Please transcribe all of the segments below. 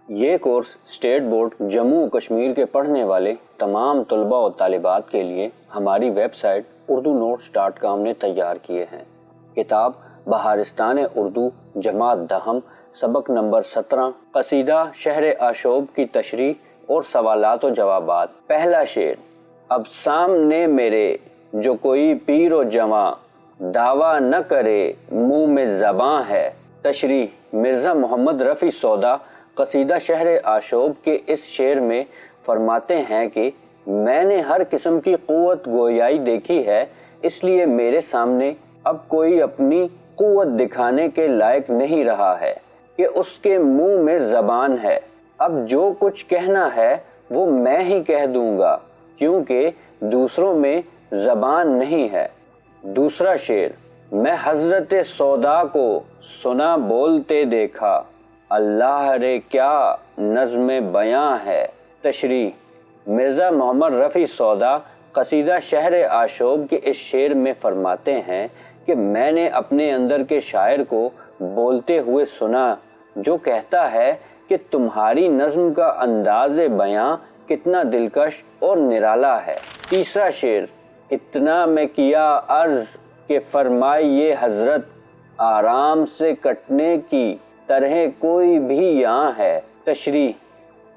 یہ course state board Jammu و کشمیر کے پڑھنے والے تمام طلباء و طالبات کے لیے ہماری ویب سائٹ urdunotes.com نے تیار کیے ہیں۔ کتاب بہارستان اردو جماعت دہم سبق نمبر 17 قصیدہ شہر آشوب کی تشریح اور سوالات و جوابات۔ پہلا شعر: اب سامنے میرے جو کوئی پیر و جواں دعویٰ نہ کرے منہ میں زباں ہے۔ تشریح: مرزا محمد رفیع سودا قصیدہ شہر آشوب کے اس شعر میں فرماتے ہیں کہ میں نے ہر قسم کی قوت گویائی دیکھی ہے، اس لیے میرے سامنے اب کوئی اپنی قوت دکھانے کے لائق نہیں رہا ہے کہ اس کے منہ میں زبان ہے۔ اب جو کچھ کہنا ہے وہ میں ہی کہہ دوں گا کیونکہ دوسروں میں زبان نہیں ہے۔ دوسرا شعر: میں حضرت سودا کو سنا بولتے دیکھا، اللہ رے کیا نظم بیاں ہے۔ تشریح: مرزا محمد رفیع سودا قصیدہ شہر آشوب کے اس شعر میں فرماتے ہیں کہ میں نے اپنے اندر کے شاعر کو بولتے ہوئے سنا جو کہتا ہے کہ تمہاری نظم کا انداز بیاں کتنا دلکش اور نرالا ہے۔ تیسرا شعر: اتنا میں کیا عرض کہ فرمائیے حضرت، آرام سے کٹنے کی طرح کوئی بھی یہاں ہے۔ تشریح: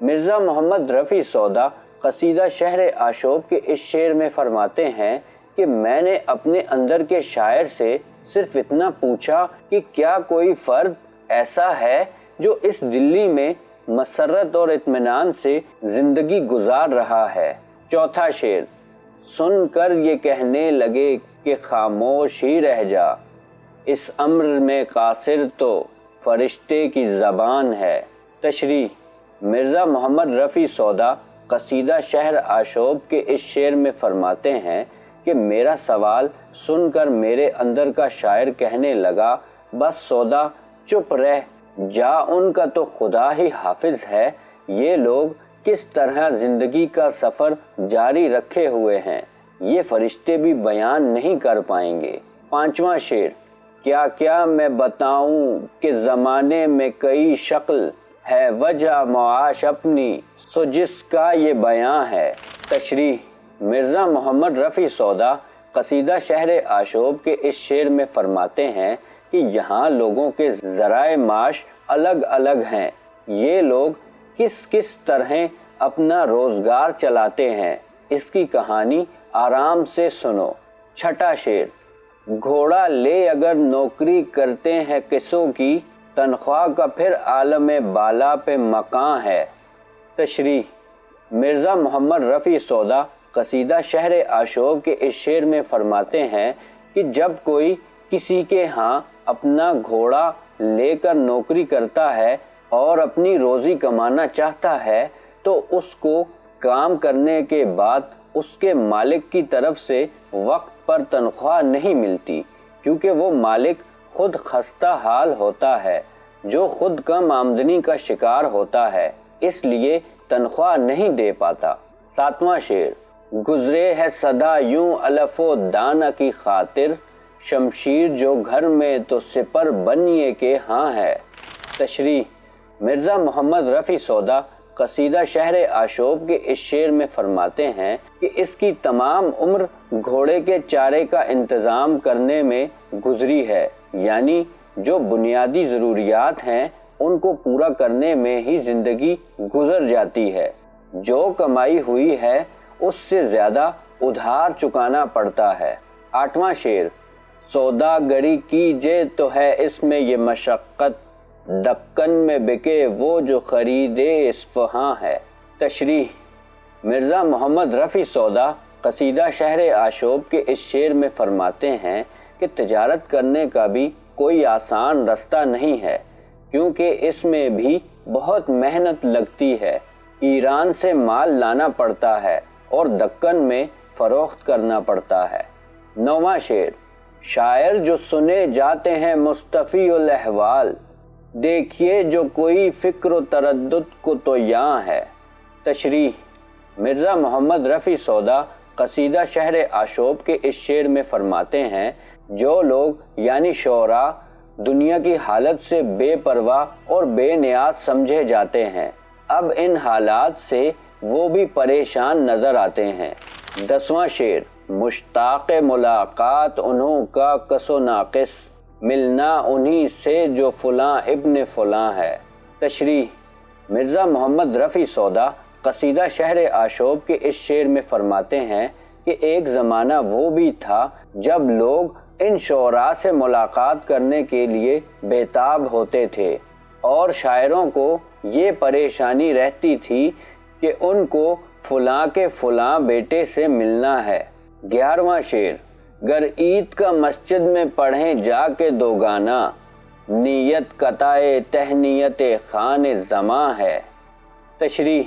مرزا محمد رفیع سودا قصیدہ شہر آشوب کے اس شعر میں فرماتے ہیں کہ میں نے اپنے اندر کے شاعر سے صرف اتنا پوچھا کہ کیا کوئی فرد ایسا ہے جو اس دلی میں مسرت اور اطمینان سے زندگی گزار رہا ہے۔ چوتھا شعر: سن کر یہ کہنے لگے کہ خاموش ہی رہ جا، اس امر میں قاصر تو فرشتے کی زبان ہے۔ تشریح: مرزا محمد رفیع سودا قصیدہ شہر آشوب کے اس شعر میں فرماتے ہیں کہ میرا سوال سن کر میرے اندر کا شاعر کہنے لگا، بس سودا چپ رہ جا، ان کا تو خدا ہی حافظ ہے، یہ لوگ کس طرح زندگی کا سفر جاری رکھے ہوئے ہیں، یہ فرشتے بھی بیان نہیں کر پائیں گے۔ پانچواں شعر: کیا کیا میں بتاؤں کہ زمانے میں کئی شکل ہے، وجہ معاش اپنی سو جس کا یہ بیاں ہے۔ تشریح: مرزا محمد رفیع سودا قصیدہ شہر آشوب کے اس شعر میں فرماتے ہیں کہ یہاں لوگوں کے ذرائع معاش الگ الگ ہیں، یہ لوگ کس کس طرح اپنا روزگار چلاتے ہیں، اس کی کہانی آرام سے سنو۔ چھٹا شعر: گھوڑا لے اگر نوکری کرتے ہیں قصوں کی، تنخواہ کا پھر عالم بالا پہ مقام ہے۔ تشریح: مرزا محمد رفیع سودا قصیدہ شہر آشوب کے اس شعر میں فرماتے ہیں کہ جب کوئی کسی کے ہاں اپنا گھوڑا لے کر نوکری کرتا ہے اور اپنی روزی کمانا چاہتا ہے تو اس کو کام کرنے کے بعد اس کے مالک کی طرف سے وقت پر تنخواہ نہیں ملتی، کیونکہ وہ مالک خود خستہ حال ہوتا ہے جو خود کم آمدنی کا شکار ہوتا ہے، اس لیے تنخواہ نہیں دے پاتا۔ ساتواں شعر: گزرے ہے صدا یوں الف و دانہ کی خاطر، شمشیر جو گھر میں تو سپر بنیے کے ہاں ہے۔ تشریح: مرزا محمد رفیع سودا قصیدہ شہر آشوب کے اس شعر میں فرماتے ہیں کہ اس کی تمام عمر گھوڑے کے چارے کا انتظام کرنے میں گزری ہے، یعنی جو بنیادی ضروریات ہیں ان کو پورا کرنے میں ہی زندگی گزر جاتی ہے، جو کمائی ہوئی ہے اس سے زیادہ ادھار چکانا پڑتا ہے۔ آٹھواں شعر: سوداگری کیجے تو ہے اس میں یہ مشقت، دکن میں بکے وہ جو خریدے اصفہاں ہے۔ تشریح: مرزا محمد رفیع سودا قصیدہ شہر آشوب کے اس شعر میں فرماتے ہیں کہ تجارت کرنے کا بھی کوئی آسان رستہ نہیں ہے، کیونکہ اس میں بھی بہت محنت لگتی ہے، ایران سے مال لانا پڑتا ہے اور دکن میں فروخت کرنا پڑتا ہے۔ نواں شعر: شاعر جو سنے جاتے ہیں مستفی الاحوال، دیکھیے جو کوئی فکر و تردد کو تو یاں ہے۔ تشریح: مرزا محمد رفیع سودا قصیدہ شہر آشوب کے اس شعر میں فرماتے ہیں جو لوگ یعنی شعراء دنیا کی حالت سے بے پرواہ اور بے نیاز سمجھے جاتے ہیں۔ اب ان حالات سے وہ بھی پریشان نظر آتے ہیں۔ 10واں شعر، مشتاق ملاقات انہوں کا کس و ناقص، ملنا انہی سے جو فلاں ابن فلاں ہے۔ تشریح، مرزا محمد رفیع سودا قصیدہ شہر آشوب کے اس شعر میں فرماتے ہیں کہ ایک زمانہ وہ بھی تھا جب لوگ ان شعراء سے ملاقات کرنے کے لیے بےتاب ہوتے تھے اور شاعروں کو یہ پریشانی رہتی تھی کہ ان کو فلاں کے فلاں بیٹے سے ملنا ہے۔ 11واں شعر، گر عید کا مسجد میں پڑھیں جا کے دو گانا، نیت قطائے تہنیت خان زماں ہے۔ تشریح،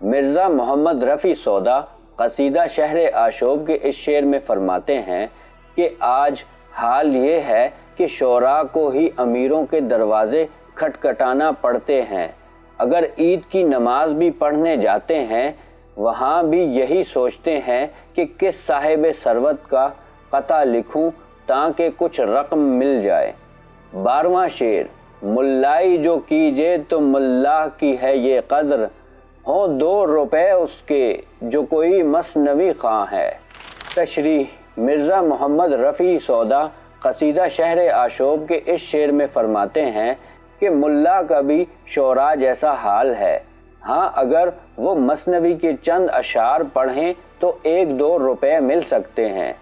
مرزا محمد رفیع سودا قصیدہ شہر آشوب کے اس شعر میں فرماتے ہیں کہ آج حال یہ ہے کہ شعراء کو ہی امیروں کے دروازے کھٹکھٹانا پڑتے ہیں۔ اگر عید کی نماز بھی پڑھنے جاتے ہیں وہاں بھی یہی سوچتے ہیں کہ کس صاحب ثروت کا قطع لکھوں تاکہ کچھ رقم مل جائے۔ 12واں شعر، ملائی جو کیجے تو ملا کی ہے یہ قدر، ہوں 2 روپے اس کے جو کوئی مثنوی خواں ہے۔ تشریح، مرزا محمد رفیع سودا قصیدہ شہر آشوب کے اس شعر میں فرماتے ہیں کہ ملا کا بھی شعراء جیسا حال ہے۔ ہاں اگر وہ مثنوی کے چند اشعار پڑھیں تو 1-2 روپے مل سکتے ہیں۔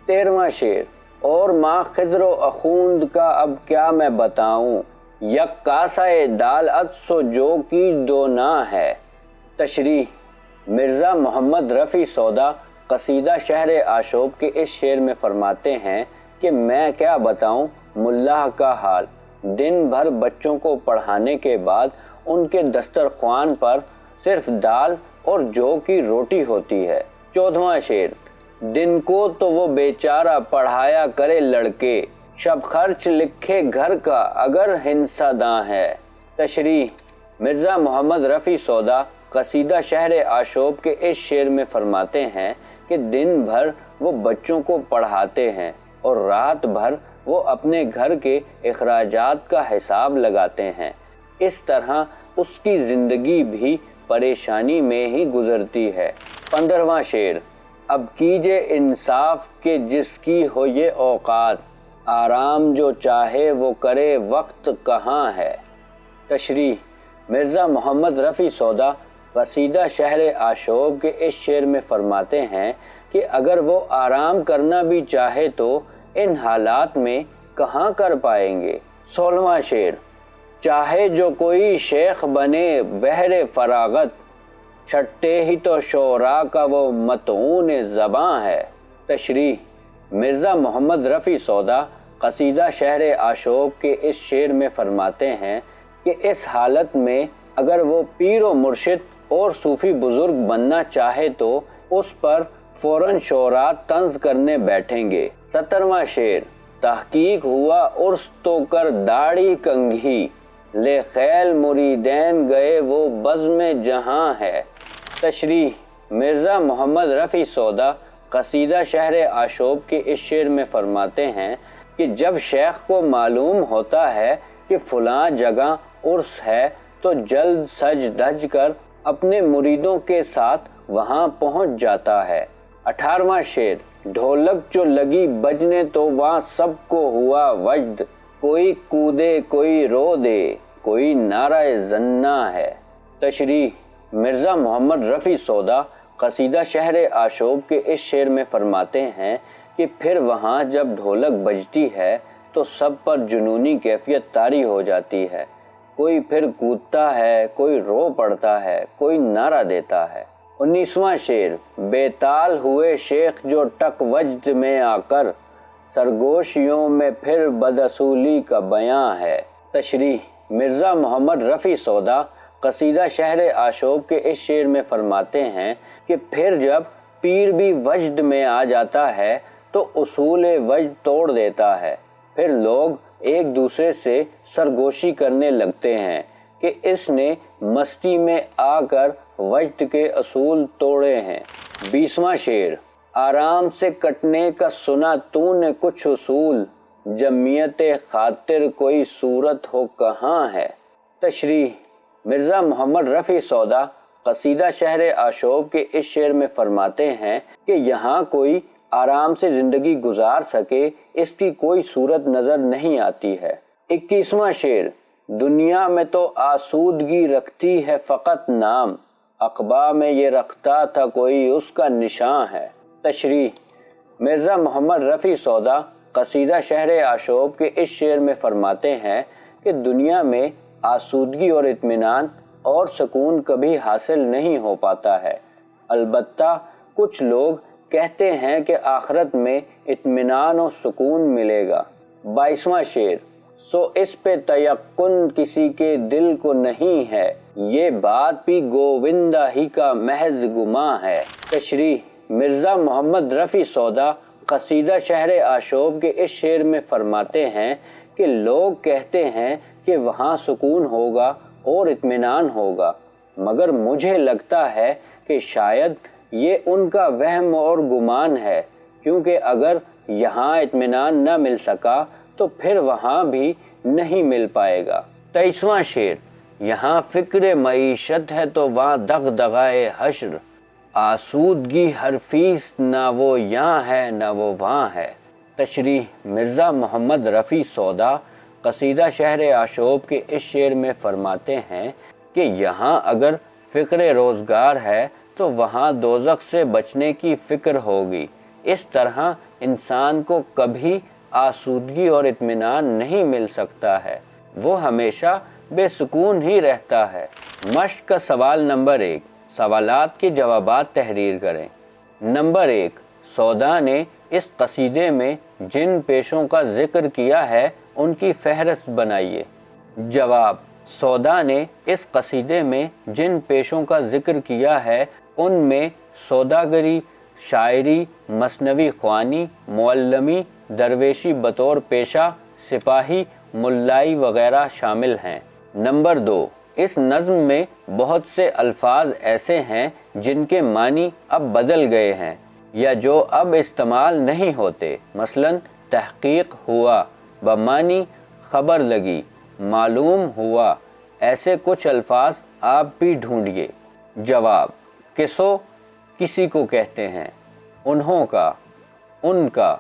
13واں شعر، اور ماں خضر و اخوند کا اب کیا میں بتاؤں، یک کاسہ دال عدس و جو کی دونا ہے۔ تشریح، مرزا محمد رفیع سودا قصیدہ شہر آشوب کے اس شعر میں فرماتے ہیں کہ میں کیا بتاؤں ملا کا حال، دن بھر بچوں کو پڑھانے کے بعد ان کے دسترخوان پر صرف دال اور جو کی روٹی ہوتی ہے۔ 14واں شعر، دن کو تو وہ بیچارہ پڑھایا کرے لڑکے، شب خرچ لکھے گھر کا اگر ہنسا داں ہے۔ تشریح، مرزا محمد رفیع سودا قصیدہ شہر آشوب کے اس شعر میں فرماتے ہیں کہ دن بھر وہ بچوں کو پڑھاتے ہیں اور رات بھر وہ اپنے گھر کے اخراجات کا حساب لگاتے ہیں۔ اس طرح اس کی زندگی بھی پریشانی میں ہی گزرتی ہے۔ 15واں شعر، اب کیجے انصاف کہ جس کی ہو یہ اوقات، آرام جو چاہے وہ کرے وقت کہاں ہے۔ تشریح، مرزا محمد رفیع سودا قصیدہ شہر آشوب کے اس شعر میں فرماتے ہیں کہ اگر وہ آرام کرنا بھی چاہے تو ان حالات میں کہاں کر پائیں گے۔ 16واں شعر، چاہے جو کوئی شیخ بنے بہر فراغت، چھٹے ہی تو شعراء کا وہ مطعون زباں ہے۔ تشریح، مرزا محمد رفیع سودا قصیدہ شہر آشوب کے اس شعر میں فرماتے ہیں کہ اس حالت میں اگر وہ پیر و مرشد اور صوفی بزرگ بننا چاہے تو اس پر فوراً شعراء طنز کرنے بیٹھیں گے۔ 17واں شعر، تحقیق ہوا عرس تو کر داڑھی کنگھی، لے خیل مریدین گئے وہ بزم جہاں ہے۔ تشریح، مرزا محمد رفیع سودا قصیدہ شہر آشوب کے اس شعر میں فرماتے ہیں کہ جب شیخ کو معلوم ہوتا ہے کہ فلاں جگہ عرس ہے تو جلد سج دھج کر اپنے مریدوں کے ساتھ وہاں پہنچ جاتا ہے۔ 18واں شعر، ڈھولک جو لگی بجنے تو وہاں سب کو ہوا وجد، کوئی کودے کوئی رو دے کوئی نعرہ زنا ہے۔ تشریح، مرزا محمد رفیع سودا قصیدہ شہر آشوب کے اس شعر میں فرماتے ہیں کہ پھر وہاں جب ڈھولک بجتی ہے تو سب پر جنونی کیفیت طاری ہو جاتی ہے، کوئی پھر کودتا ہے، کوئی رو پڑتا ہے، کوئی نعرہ دیتا ہے۔ 19واں شعر، بے تال ہوئے شیخ جو ٹک وجد میں آ کر، سرگوشیوں میں پھر بداصولی کا بیاں ہے۔ تشریح، مرزا محمد رفیع سودا قصیدہ شہر آشوب کے اس شعر میں فرماتے ہیں کہ پھر جب پیر بھی وجد میں آ جاتا ہے تو اصول وجد توڑ دیتا ہے، پھر لوگ ایک دوسرے سے سرگوشی کرنے لگتے ہیں کہ اس نے مستی میں آ کر وجد کے اصول توڑے ہیں۔ 20واں شعر، آرام سے کٹنے کا سنا تو نے کچھ اصول، جمعیت خاطر کوئی صورت ہو کہاں ہے۔ تشریح: مرزا محمد رفیع سودا قصیدہ شہر آشوب کے اس شعر میں فرماتے ہیں کہ یہاں کوئی آرام سے زندگی گزار سکے اس کی کوئی صورت نظر نہیں آتی ہے۔ 21واں شعر: دنیا میں تو آسودگی رکھتی ہے فقط نام، عقبہ میں یہ رکھتا تھا کوئی اس کا نشاں ہے۔ تشریح: مرزا محمد رفیع سودا قصیدہ شہر آشوب کے اس شعر میں فرماتے ہیں کہ دنیا میں آسودگی اور اطمینان اور سکون کبھی حاصل نہیں ہو پاتا ہے، البتہ کچھ لوگ کہتے ہیں کہ آخرت میں اطمینان و سکون ملے گا۔ 22واں شعر: سو اس پہ تیقن کسی کے دل کو نہیں ہے، یہ بات بھی گووندا ہی کا محض گمان ہے۔ تشریح: مرزا محمد رفیع سودا قصیدہ شہر آشوب کے اس شعر میں فرماتے ہیں کہ لوگ کہتے ہیں کہ وہاں سکون ہوگا اور اطمینان ہوگا، مگر مجھے لگتا ہے کہ شاید یہ ان کا وہم اور گمان ہے، کیونکہ اگر یہاں اطمینان نہ مل سکا تو پھر وہاں بھی نہیں مل پائے گا۔ 23واں شعر: یہاں فکر معیشت ہے تو وہاں دغدغائے حشر، آسودگی ہر فیس نہ وہ یہاں ہے نہ وہ وہاں ہے۔ تشریح: مرزا محمد رفیع سودا قصیدہ شہر آشوب کے اس شعر میں فرماتے ہیں کہ یہاں اگر فکر روزگار ہے تو وہاں دوزخ سے بچنے کی فکر ہوگی۔ اس طرح انسان کو کبھی آسودگی اور اطمینان نہیں مل سکتا ہے، وہ ہمیشہ بے سکون ہی رہتا ہے۔ مشق کا سوال نمبر 1، سوالات کے جوابات تحریر کریں۔ نمبر 1، سودا نے اس قصیدے میں جن پیشوں کا ذکر کیا ہے ان کی فہرست بنائیے۔ جواب: سودا نے اس قصیدے میں جن پیشوں کا ذکر کیا ہے ان میں سوداگری، شاعری، مثنوی خوانی، معلمی، درویشی بطور پیشہ، سپاہی، ملائی وغیرہ شامل ہیں۔ نمبر 2، اس نظم میں بہت سے الفاظ ایسے ہیں جن کے معنی اب بدل گئے ہیں یا جو اب استعمال نہیں ہوتے، مثلا تحقیق ہوا بمعنی خبر لگی، معلوم ہوا، ایسے کچھ الفاظ آپ بھی ڈھونڈیے۔ جواب: کسو کسی کو کہتے ہیں، انہوں کا، ان کا،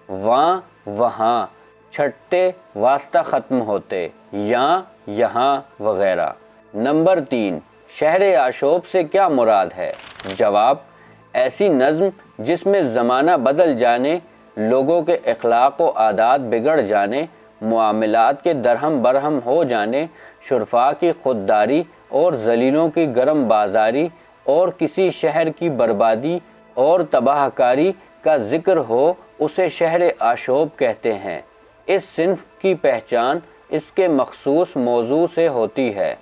وہاں وہاں، چھٹے واسطہ ختم ہوتے، یہاں یہاں وغیرہ۔ نمبر 3، شہر آشوب سے کیا مراد ہے؟ جواب: ایسی نظم جس میں زمانہ بدل جانے، لوگوں کے اخلاق و عادات بگڑ جانے، معاملات کے درہم برہم ہو جانے، شرفاء کی خودداری اور ذلیلوں کی گرم بازاری اور کسی شہر کی بربادی اور تباہ کاری کا ذکر ہو، اسے شہر آشوب کہتے ہیں۔ اس صنف کی پہچان اس کے مخصوص موضوع سے ہوتی ہے۔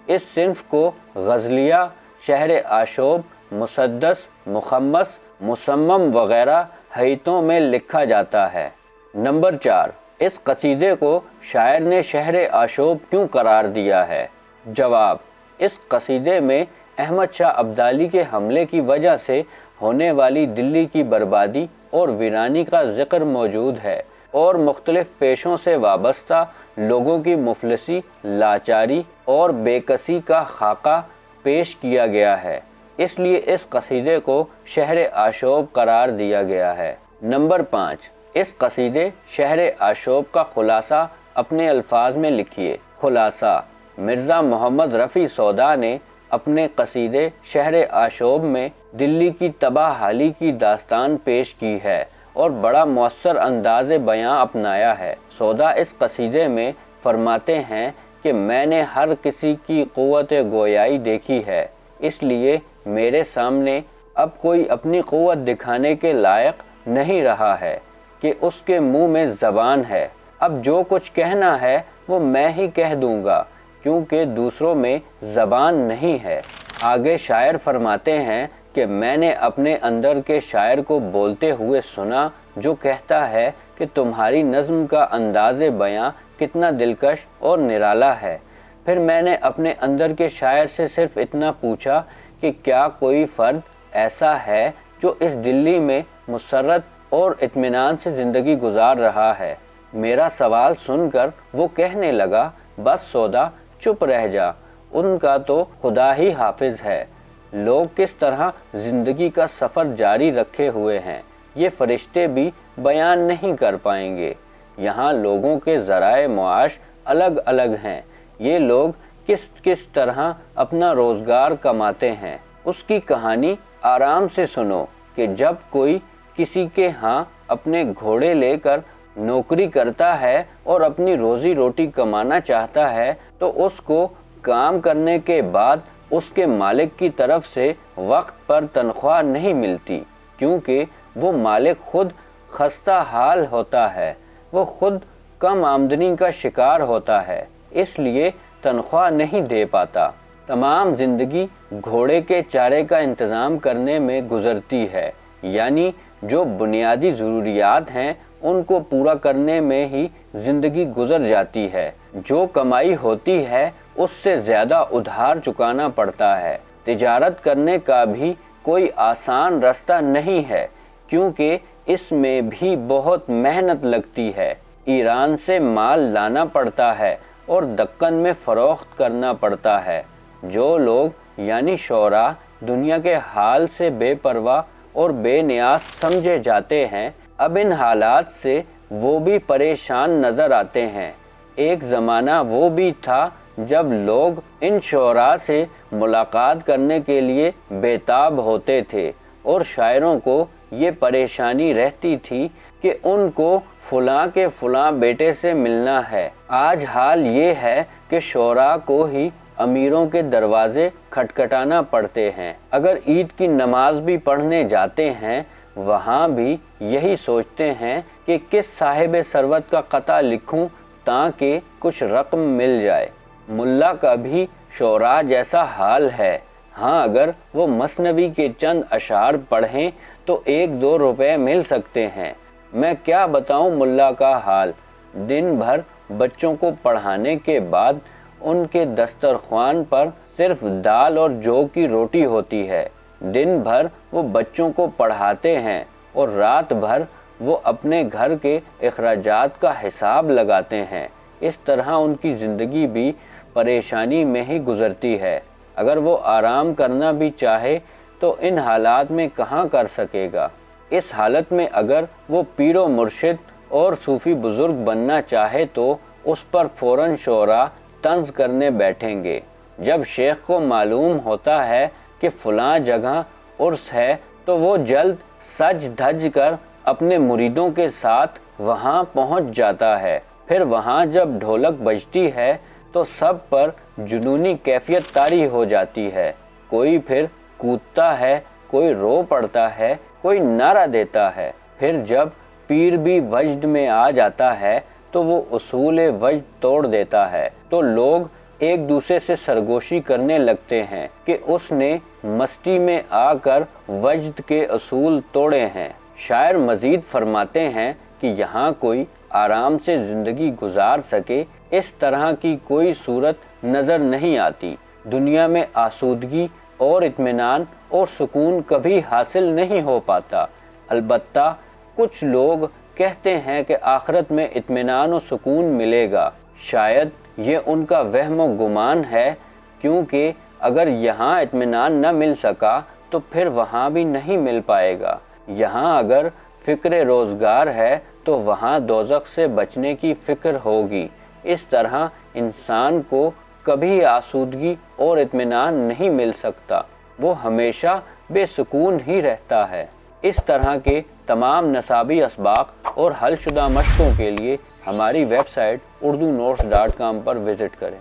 اس صنف کو غزلیہ، شہر آشوب، مسدس، مخمس، مصمم وغیرہ حیطوں میں لکھا جاتا ہے۔ نمبر 4، اس قصیدے کو شاعر نے شہر آشوب کیوں قرار دیا ہے؟ جواب: اس قصیدے میں احمد شاہ ابدالی کے حملے کی وجہ سے ہونے والی دلی کی بربادی اور ویرانی کا ذکر موجود ہے اور مختلف پیشوں سے وابستہ لوگوں کی مفلسی، لاچاری اور بے کسی کا خاکہ پیش کیا گیا ہے، اس لیے اس قصیدے کو شہر آشوب قرار دیا گیا ہے۔ نمبر 5، اس قصیدے شہر آشوب کا خلاصہ اپنے الفاظ میں لکھیے۔ خلاصہ: مرزا محمد رفیع سودا نے اپنے قصیدے شہر آشوب میں دلی کی تباہ حالی کی داستان پیش کی ہے اور بڑا مؤثر انداز بیاں اپنایا ہے۔ سودا اس قصیدے میں فرماتے ہیں کہ میں نے ہر کسی کی قوت گویائی دیکھی ہے، اس لیے میرے سامنے اب کوئی اپنی قوت دکھانے کے لائق نہیں رہا ہے کہ اس کے منہ میں زبان ہے، اب جو کچھ کہنا ہے وہ میں ہی کہہ دوں گا کیونکہ دوسروں میں زبان نہیں ہے۔ آگے شاعر فرماتے ہیں کہ میں نے اپنے اندر کے شاعر کو بولتے ہوئے سنا جو کہتا ہے کہ تمہاری نظم کا انداز بیاں کتنا دلکش اور نرالا ہے۔ پھر میں نے اپنے اندر کے شاعر سے صرف اتنا پوچھا کہ کیا کوئی فرد ایسا ہے جو اس دلی میں مسرت اور اطمینان سے زندگی گزار رہا ہے؟ میرا سوال سن کر وہ کہنے لگا، بس سودا چپ رہ جا، ان کا تو خدا ہی حافظ ہے۔ لوگ کس طرح زندگی کا سفر جاری رکھے ہوئے ہیں یہ فرشتے بھی بیان نہیں کر پائیں گے۔ یہاں لوگوں کے ذرائع معاش الگ الگ ہیں، یہ لوگ کس طرح اپنا روزگار کماتے ہیں اس کی کہانی آرام سے سنو کہ جب کوئی کسی کے ہاں اپنے گھوڑے لے کر نوکری کرتا ہے اور اپنی روزی روٹی کمانا چاہتا ہے تو اس کو کام کرنے کے بعد اس کے مالک کی طرف سے وقت پر تنخواہ نہیں ملتی، کیونکہ وہ مالک خود خستہ حال ہوتا ہے، وہ خود کم آمدنی کا شکار ہوتا ہے، اس لیے تنخواہ نہیں دے پاتا۔ تمام زندگی گھوڑے کے چارے کا انتظام کرنے میں گزرتی ہے، یعنی جو بنیادی ضروریات ہیں ان کو پورا کرنے میں ہی زندگی گزر جاتی ہے۔ جو کمائی ہوتی ہے اس سے زیادہ ادھار چکانا پڑتا ہے۔ تجارت کرنے کا بھی کوئی آسان راستہ نہیں ہے، کیونکہ اس میں بھی بہت محنت لگتی ہے۔ ایران سے مال لانا پڑتا ہے اور دکن میں فروخت کرنا پڑتا ہے۔ جو لوگ یعنی شعراء دنیا کے حال سے بے پرواہ اور بے نیاز سمجھے جاتے ہیں، اب ان حالات سے وہ بھی پریشان نظر آتے ہیں۔ ایک زمانہ وہ بھی تھا جب لوگ ان شعراء سے ملاقات کرنے کے لیے بےتاب ہوتے تھے اور شاعروں کو یہ پریشانی رہتی تھی کہ ان کو فلاں کے فلاں بیٹے سے ملنا ہے۔ آج حال یہ ہے کہ شعراء کو ہی امیروں کے دروازے کھٹکھٹانا پڑتے ہیں۔ اگر عید کی نماز بھی پڑھنے جاتے ہیں وہاں بھی یہی سوچتے ہیں کہ کس صاحب ثروت کا قطع لکھوں تاکہ کچھ رقم مل جائے۔ ملا کا بھی شعراء جیسا حال ہے۔ ہاں اگر وہ مثنوی کے چند اشعار پڑھیں تو 1-2 روپے مل سکتے ہیں۔ میں کیا بتاؤں ملا کا حال، دن بھر بچوں کو پڑھانے کے بعد ان کے دسترخوان پر صرف دال اور جو کی روٹی ہوتی ہے۔ دن بھر وہ بچوں کو پڑھاتے ہیں اور رات بھر وہ اپنے گھر کے اخراجات کا حساب لگاتے ہیں۔ اس طرح ان کی زندگی بھی پریشانی میں ہی گزرتی ہے۔ اگر وہ آرام کرنا بھی چاہے تو ان حالات میں کہاں کر سکے گا۔ اس حالت میں اگر وہ پیر و مرشد اور صوفی بزرگ بننا چاہے تو اس پر فوراً شعراء طنز کرنے بیٹھیں گے۔ جب شیخ کو معلوم ہوتا ہے کہ فلاں جگہ عرس ہے تو وہ جلد سج دھج کر اپنے مریدوں کے ساتھ وہاں پہنچ جاتا ہے۔ پھر وہاں جب ڈھولک بجتی ہے تو سب پر جنونی کیفیت طاری ہو جاتی ہے۔ کوئی پھر کودتا ہے، کوئی رو پڑتا ہے، کوئی نعرہ دیتا ہے۔ پھر جب پیر بھی وجد میں آ جاتا ہے تو وہ اصول وجد توڑ دیتا ہے تو لوگ ایک دوسرے سے سرگوشی کرنے لگتے ہیں کہ اس نے مستی میں آ کر وجد کے اصول توڑے ہیں۔ شاعر مزید فرماتے ہیں کہ یہاں کوئی آرام سے زندگی گزار سکے اس طرح کی کوئی صورت نظر نہیں آتی۔ دنیا میں آسودگی اور اطمینان اور سکون کبھی حاصل نہیں ہو پاتا۔ البتہ کچھ لوگ کہتے ہیں کہ آخرت میں اطمینان و سکون ملے گا۔ شاید یہ ان کا وہم و گمان ہے، کیونکہ اگر یہاں اطمینان نہ مل سکا تو پھر وہاں بھی نہیں مل پائے گا۔ یہاں اگر فکر روزگار ہے تو وہاں دوزخ سے بچنے کی فکر ہوگی۔ اس طرح انسان کو کبھی آسودگی اور اطمینان نہیں مل سکتا، وہ ہمیشہ بے سکون ہی رہتا ہے۔ اس طرح کے تمام نصابی اسباق اور حل شدہ مشقوں کے لیے ہماری ویب سائٹ urdunotes.com پر وزٹ کریں۔